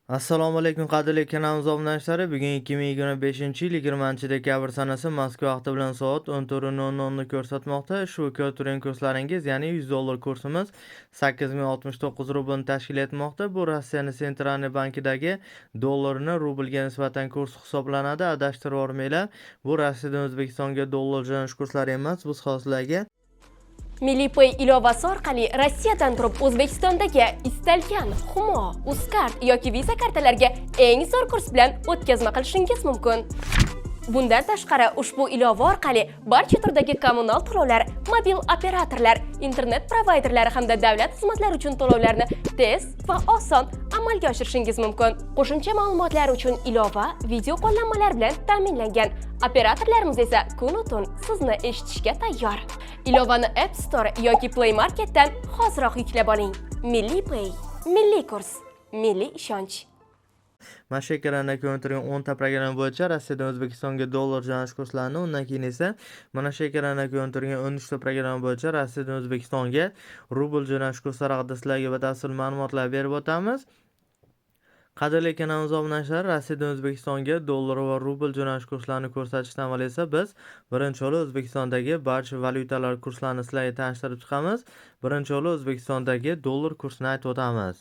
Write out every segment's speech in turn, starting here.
Assalomu alaykum qadrli kanalimiz obunachilar. Bugun 2025-yil 20-dekabr sanasi Moskva vaqti bilan soat 14:00 ni ko'rsatmoqda. Ushbu ko'rturing kurslaringiz, ya'ni $100 kursimiz 8069 rublni tashkil etmoqda. Bu Rossiyaning Sentralniy bankidagi dollarni rublga nisbatan kurs hisoblanadi. Adashtirib yormanglar. Bu Rossiyadan O'zbekistonga dollar jo'natish kurslari emas. Bu sizlarga Milliy Pay ilovasi orqali Rossiyadan turib O'zbekistondagi istalgan Humo, Uzcard yoki Visa kartalariga eng zo'r kurs bilan o'tkazma qilishingiz mumkin. Bundan tashqari, ushbu ilova orqali barcha turdagi kommunal to'lovlar, mobil operatorlar, internet provayderlari hamda davlat xizmatlari uchun to'lovlarni tez va oson amalga oshirishingiz mumkin. Qo'shimcha ma'lumotlar uchun ilova video qo'llanmalar bilan ta'minlangan. Operatorlarimiz esa kun-tun sizni eshitishga tayyor. Ilovani App Store yoki Play Marketdan hoziroq yuklab oling. Milliy Pay, milliy kurs, milliy ishonch. mana shu ekranda ko'rinib turgan 10 ta programma bo'yicha Rossiyadan O'zbekistonga dollar jo'natish kurslarini, undan keyin esa mana shu ekranda ko'rinib turgan 13 ta programma bo'yicha Rossiyadan O'zbekistonga rubl jo'natish kurslari haqida sizlarga batafsil ma'lumotlar berib o'tamiz. Qadrli kanalimiz obunachilar, Rossiyadan O'zbekistonga dollar va rubl jo'natish kurslarini ko'rsatishdan avval esa biz birinchi yo'li O'zbekistondagi barcha valyutalar kurslarini sizlarga tanishtirib chiqamiz. Birinchi yo'li O'zbekistondagi dollar kursini aytib o'tamiz.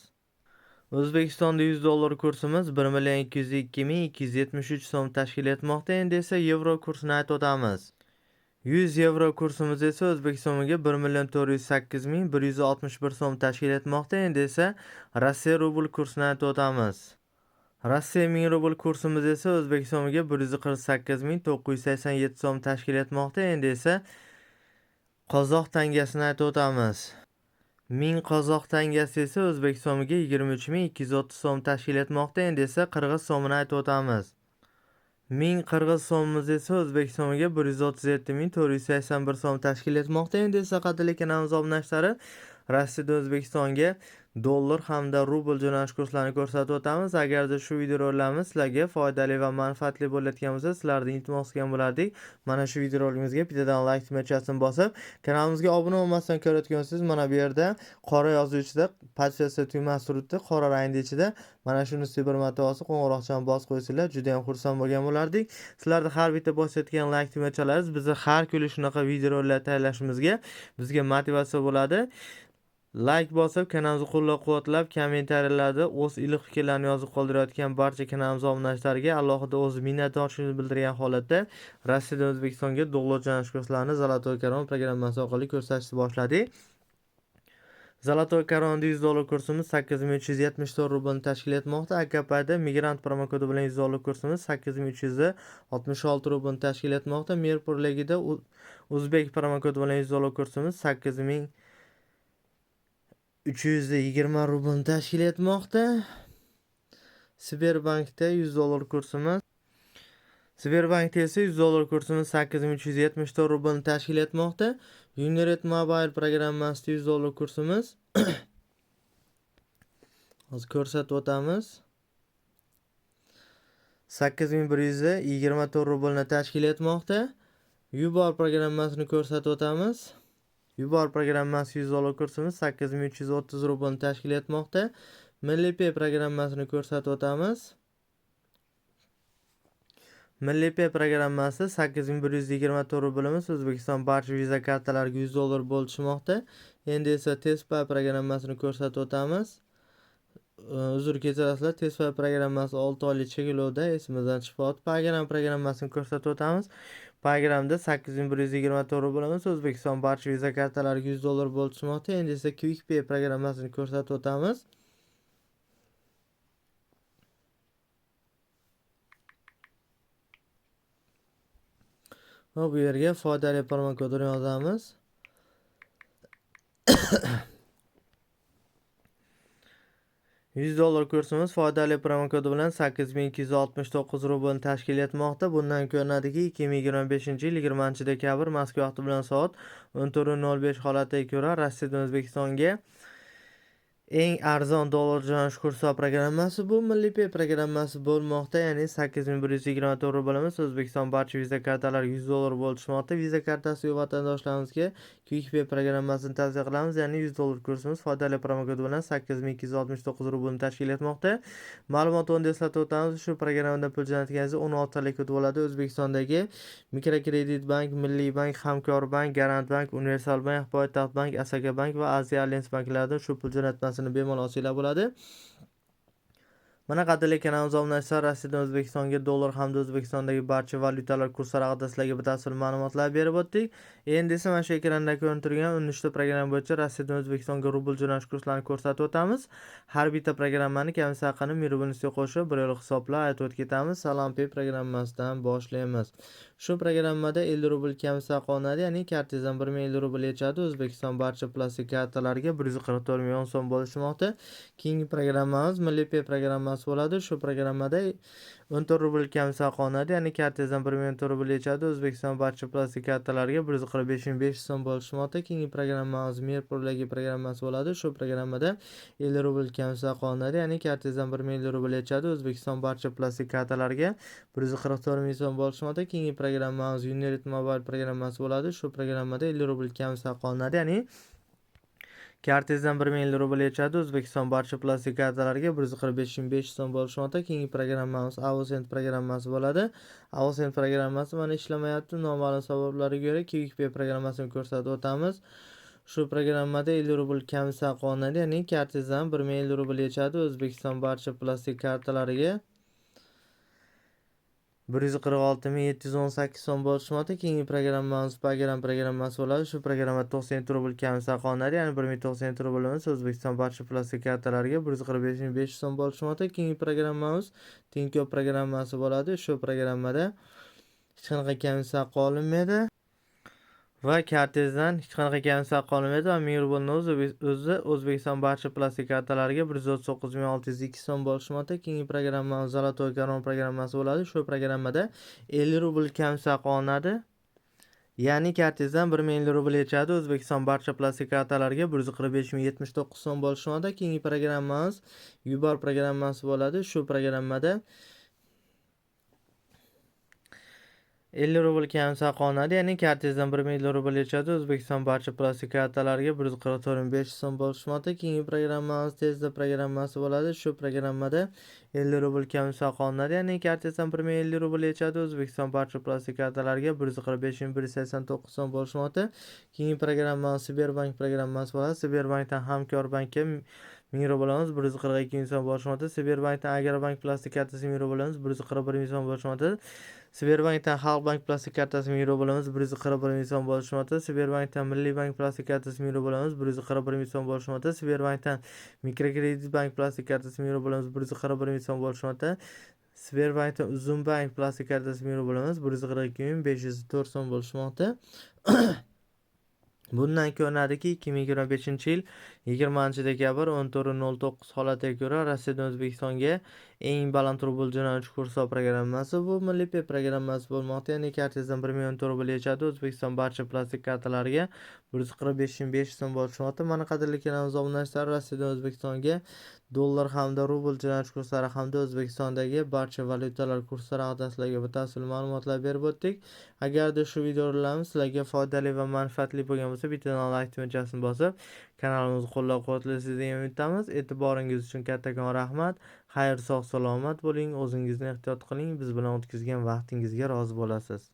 O'zbekistonda $100 kursimiz 1,202,273 so'm tashkil etmoqda. Endi esa yevro kursini aytib o'tamiz. 100 yevro kursimiz esa O'zbekiston so'miga 1,408,161 so'm tashkil etmoqda. Endi esa Rossiya rubl kursini aytib o'tamiz. Rossiya 1000 rubl kursimiz esa O'zbekiston so'miga 148,987 so'm tashkil etmoqda. Endi esa qozoq tangasini aytib o'tamiz. 1000 qozoq tangasi esa O'zbekiston so'miga 23,230 so'm tashkil etmoqda. Endi esa qirg'iz so'mini aytib o'tamiz. 1000 qirg'iz so'mimiz esa O'zbekiston so'miga 137,481 so'm tashkil etmoqda. Endi esa qadrli kanalimiz obunachilari, Rossiyadan O'zbekistonga dollar hamda rubl jo'natish kurslarini ko'rsatib o'tamiz. Agarda shu videoroliklarimiz sizlarga foydali va manfaatli bo'layotgan bo'lsa, sizlardan iltimos qilgan bo'lardik. Mana shu videorolikimizga bittadan like tugmachasini bosib, kanalimizga obuna bo'lmasdan ko'rayotgan bo'lsangiz, mana bu yerda qora yozuv ichida podpiska tugmasi turibdi, qora rangda ichida. Mana shuni bir marta bosib, qo'ng'iroqchani bosib qo'ysanglar, juda ham xursand bo'lgan bo'lardik. Sizlarda har bitta bosayotgan like tugmachalaringiz bizni har kuni shunaqa videoroliklar tayyorlashimizga bizga motivatsiya bo'ladi. Like bosib, kanalimizni qo'llab-quvvatlab, kommentariyalarda o'z iliq fikrlarini yozib qoldirayotgan barcha kanalimiz obunachilariga alohida o'z minnatdorchiligimizni bildirgan holatda Rossiyadan O'zbekistonga dollar jo'natish kurslarini Zolotoy Karon programmasi orqali ko'rsatishni boshladik. Zolotoy Karonda $100 kursimiz 8374 rublni tashkil etmoqda. Akapayda migrant promokodi bilan $100 kursimiz 8366 rublni tashkil etmoqda. Mirpur ligida Uzbek promokodi bilan $100 kursimiz 8320 rublni tashkil etmoqda. Sberbankda $100 kursimiz Sberbankda esa $100 kursimiz 8374 rublni tashkil etmoqda. Unired Mobile programmasida $100 kursimiz hozir ko'rsatib o'tamiz. 8124 rublni tashkil etmoqda. Ubor programmasini ko'rsatib o'tamiz. Ubor programmasi $100 kursimiz 8330 rublni tashkil etmoqda. Milliy Pay programmasini ko'rsatib o'tamiz. Milliy Pay programmasi 8124 rublimiz O'zbekiston barcha Visa kartalariga $100 bo'lishmoqda. Endi esa Tezpay programmasini ko'rsatib o'tamiz. Uzr kechirasizlar, Tezpay programmasi 6 oylik cheklovda, esimizdan chiqib Paygram programmasini ko'rsatib o'tamiz. Paygramda 8124 rublimiz O'zbekiston barcha Visa kartalariga $100 bo'lishmoqda. Endi esa Quick Pay programmasini ko'rsatib o'tamiz. Bu yerga foydali promokodini yozamiz. $100 kursimiz foydali promokodi bilan 8269 rublni tashkil etmoqda. Bundan ko'rinadiki, 2025-yil 20-dekabr Moskva vaqti bilan soat 14:05 holatiga ko'ra Rossiyadan O'zbekistonga Eng arzon dollar jo'nash kursi programmasi bu Milliy Pay programmasi bo'lmoqda. Ya'ni 8124 bo'limiz. O'zbekiston barcha viza kartalari $100 bo'lishmoqda. Viza kartasi yo'q vatandoshlarimizga Quick Pay programmasini tavsiya qilamiz. Ya'ni $100 kursimiz foydali promokod bilan 8269 rublni tashkil etmoqda. Ma'lumot o'rnida eslatib o'tamiz. Shu programmadan pul jo'natganingizda 16 oylik kod bo'ladi. O'zbekistondagi Mikrokredit bank, Milliy bank, Hamkorbank, Garant bank, Universal bank, Poytaxt bank, Asaka bank va Aziya Alliance banklaridan shu pul jo'natmasini bemalol olsanglar bo'ladi. Mana qadrli kanalimiz obunachilar, Rossiyadan O'zbekistonga dollar hamda O'zbekistondagi barcha valyutalar kurslari haqida sizlarga batafsil ma'lumotlar berib o'tdik. Endi esa mana shu ekranda ko'rinib turgan 13 ta programma bo'yicha Rossiyadan O'zbekistonga rubl jo'nash kurslarini ko'rsatib o'tamiz. Har bitta programmani kamisi haqini mirubinisiga qo'shib bir yo'l hisoblab aytib o'tib ketamiz. Salom Pay programmasidan boshlaymiz. Shu programmada 50 rubl kamisi qo'nadi, ya'ni kartangizdan 1050 rubl yechadi. O'zbekiston barcha plastik kartalariga 144 million so'm bo'lishmoqda. Keyingi programmamiz Milliy Pay programmasi bo'ladi. Shu programmada 14 rubl kamisi qo'nadi, ya'ni kartangizdan 114 rubl yechadi. O'zbekiston barcha plastik kartalariga 145 so'm bo'lishmoqda. Keyingi programmamiz Mirpurlagi programmasi bo'ladi. Shu programmada 50 rubl kamisi qo'nadi, ya'ni kartangizdan 1050 rubl yechadi. O'zbekiston barcha plastik kartalariga 144 ming so'm bo'lishmoqda. Keyingi programmamiz Unirit Mobile programmasi bo'ladi. Shu programmada 50 rubl kamisi qo'nadi, ya'ni kartangizdan 1050 rubl yechadi. O'zbekiston barcha plastik kartalariga 145 so'm bo'lishmoqda. Keyingi programmamiz Avosend programmasi bo'ladi. Avosend programmasi mana ishlamayapti. Noma'lum sabablarga ko'ra Quick Pay programmasini ko'rsatib o'tamiz. Shu programmada 50 rubl kamisi qo'nadi, ya'ni kartangizdan 1050 rubl yechadi. O'zbekiston barcha plastik kartalariga 146.718 so'm bo'lishmoqda. Keyingi programmamiz Paygram programmasi bo'ladi. Shu programmada 97 rubl kamisi qo'nadi, ya'ni 1097 rublimiz O'zbekiston barcha plastik kartalariga 145 so'm bo'lishmoqda. Keyingi programmamiz Tinkoff programmasi bo'ladi. Shu programmada hech qanaqa kamisi qo'llanmaydi va kartangizdan hech qanaqa kamisi qo'llanmaydi va 1000 rublni o'zi O'zbekiston barcha plastik kartalariga 139.602 so'm bo'lishmoqda. Keyingi programmamiz Zolotoy Karon programmasi bo'ladi. Shu programmada 50 rubl kamisi qo'nadi, ya'ni kartangizdan 1050 rubl yechadi. O'zbekiston barcha plastik kartalariga 145.079 so'm bo'lishmoqda. Keyingi programmamiz Yubar programmasi bo'ladi. Shu programmada 50 rubl kamisi qo'nadi, ya'ni kartangizdan 1050 rubl yechadi. O'zbekiston barcha plastik kartalariga 144.5 so'm bo'lishmoqda. Keyingi programmamiz Tezda programmasi bo'ladi. Shu programmada 50 rubl kamisi qo'nadi, ya'ni kartangizdan 1050 rubl yechadi. O'zbekiston barcha plastik kartalariga 145.189 so'm bo'lishmoqda. Keyingi programmamiz Sberbank programmasi bo'ladi. Sberbankdan Hamkorbankka 1000 rublimiz 142 ming so'm bo'lishmoqda. Sberbankdan Agrobank plastik kartasi 1000 rublimiz 141 ming so'm bo'lishmoqda. Sberbankdan Xalqbank plastik kartasi 1000 rublimiz 141 ming so'm bo'lishmoqda. Sberbankdan Milliy bank plastik kartasi 1000 rublimiz 141 ming so'm bo'lishmoqda. Sberbankdan Mikrokredit bank plastik kartasi 1000 rublimiz 141 ming so'm bo'lishmoqda. Sberbankdan Uzumbank plastik kartasi 1000 rublimiz 142.504 so'm bo'lishmoqda. Bundan ko'rinadiki 2025-yil 20-dekabr 14.09 holatiga ko'ra Rossiyadan O'zbekistonga eng baland rubl jo'natish kursi programmasi bu Milliy Pay programmasi bo'lmoqda. Ya'ni kartangizdan 114 rubl yechadi. O'zbekiston barcha plastik kartalariga 145.5 so'm bo'lishmoqda. Mana qadrli kanalimiz obunachilar, Rossiyadan O'zbekistonga dollar hamda rubl jo'natish kurslari hamda O'zbekistondagi barcha valyutalar kurslari haqida sizlarga batafsil ma'lumotlar berib o'tdik. Agarda shu videolarimiz sizlarga foydali va manfaatli bo'lgan bo'lsa, bittadan like tugmachasini bosib, kanalimizni qo'llab-quvvatlaysiz degan umiddamiz. E'tiboringiz uchun kattakon rahmat. Xayr, sog' salomat bo'ling. O'zingizni ehtiyot qiling. Biz bilan o'tkazgan vaqtingizga rozi bo'lasiz.